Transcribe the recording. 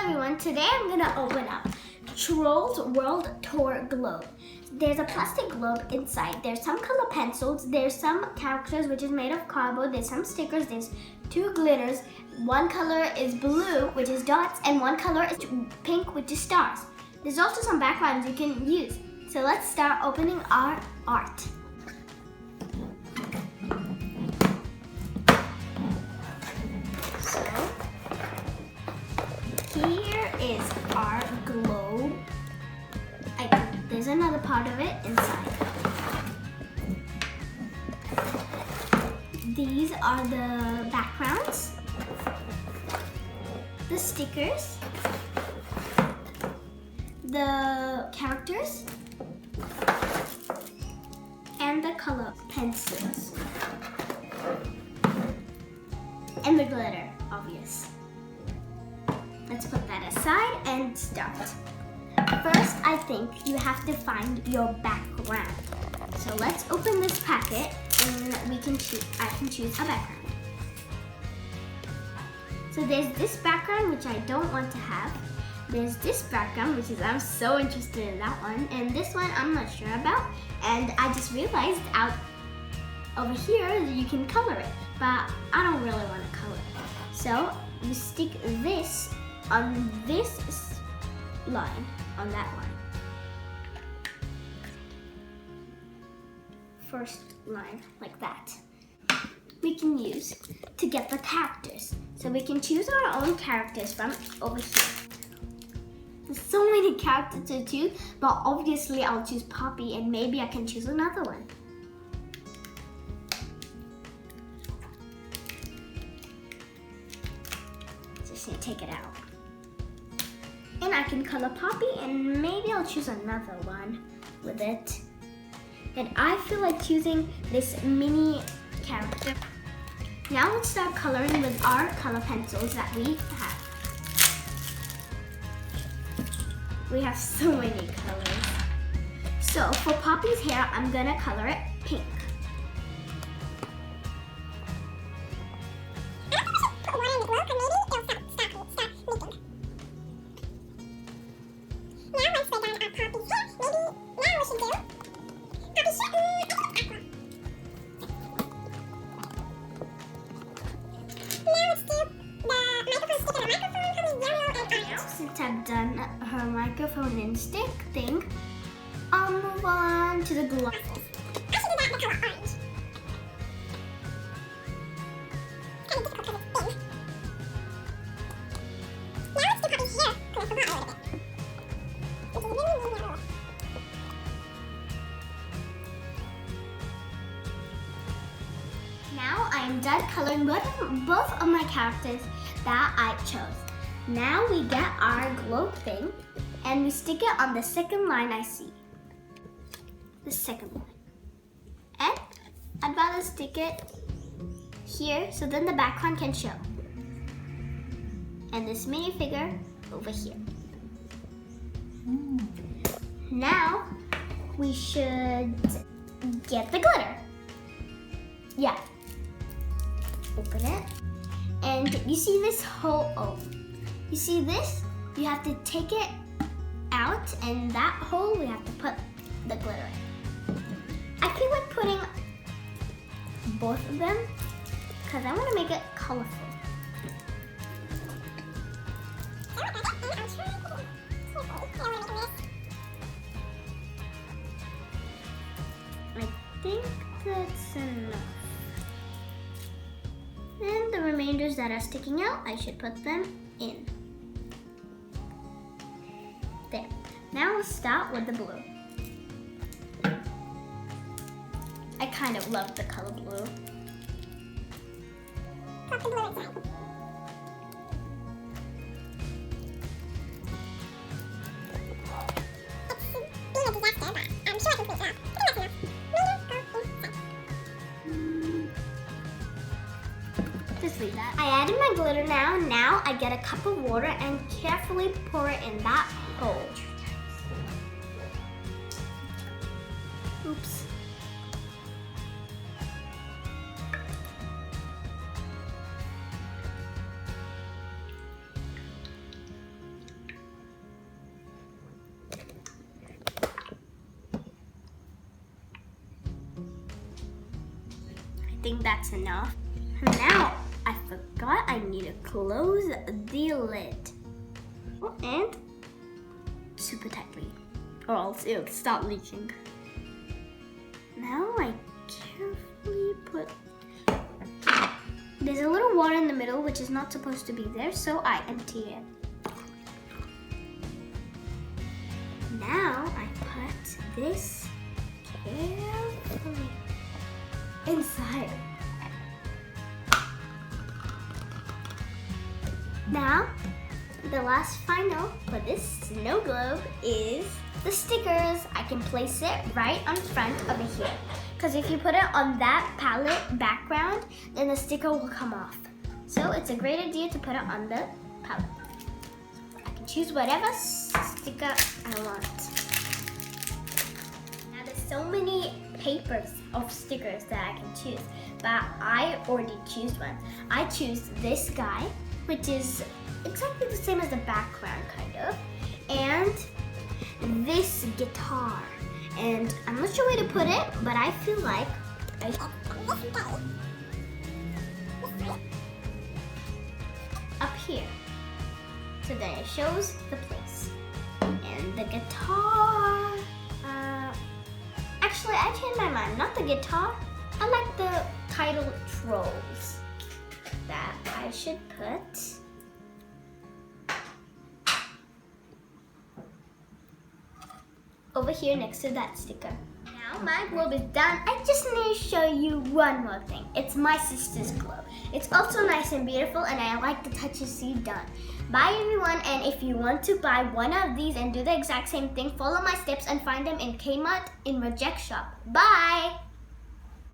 everyone, today I'm gonna open up Trolls World Tour Globe. There's a plastic globe inside. There's some color pencils. There's some characters which is made of cardboard. There's some stickers. There's two glitters. One color is blue, which is dots, and one color is pink, which is stars. There's also some backgrounds you can use. So let's start opening our art. Here is our globe. There's another part of it inside. These are the backgrounds, the stickers, the characters, and the color pencils, and the glitter, obvious. Let's put that aside and start. First, I think you have to find your background. So let's open this packet and I can choose a background. So there's this background which I don't want to have. There's this background which is I'm so interested in that one. And this one I'm not sure about. And I just realized out over here you can color it, but I don't really want to color it. So you stick this on this line, on that line. First line, like that. We can use to get the characters. So we can choose our own characters from over here. There's so many characters to choose, but obviously I'll choose Poppy and maybe I can choose another one. Just need to take it out. And I can color Poppy and maybe I'll choose another one with it. And I feel like choosing this mini character. Now let's start coloring with our color pencils that we have. We have so many colors. So for Poppy's hair, I'm gonna color it pink. Since I've done her microphone and stick thing, I'll move on to the glasses. I should do that in the color orange. Kind of difficult because it's thin. Now let's do Poppy's hair, because I forgot a little bit. Which is really yellow. Now I am done coloring both of my characters that I chose. Now we get our globe thing and we stick it on the second line I see. The second line. And I'd rather stick it here so then the background can show. And this minifigure over here. Now we should get the glitter. Yeah. Open it. And you see this hole, you see this? You have to take it out and that hole we have to put the glitter in. I feel like putting both of them because I want to make it colorful. I think that's enough. And the remainders that are sticking out, I should put them in. There. Now we'll start with the blue. I kind of love the color blue. Put the blue inside. It's being a disaster, but I'm sure I can clean it up. I think that's enough. Just leave that. I added my glitter now. Now I get a cup of water and carefully pour it in that hole. Oops. think that's enough. Now, I forgot I need to close the lid. Oh, and super tightly, or else it'll start leaking. Now I carefully put, there's a little water in the middle which is not supposed to be there, so I empty it. Now I put this carefully inside. Now, the last final for this snow globe is the stickers. I can place it right on front over here. Because if you put it on that palette background, then the sticker will come off. So it's a great idea to put it on the palette. I can choose whatever sticker I want. Now there's so many papers of stickers that I can choose, but I already choose one. I choose this guy, which is exactly the same as the background, kind of, and this guitar. And I'm not sure where to put it, but I feel like up here. So then it shows the place. And the guitar, actually I changed my mind, not the guitar. I like the title Trolls that I should put over here next to that sticker. Now my globe is done. I just need to show you one more thing. It's my sister's globe. It's also nice and beautiful, and I like the touches she's done. Bye everyone, and if you want to buy one of these and do the exact same thing, follow my steps and find them in Kmart in Reject Shop. Bye!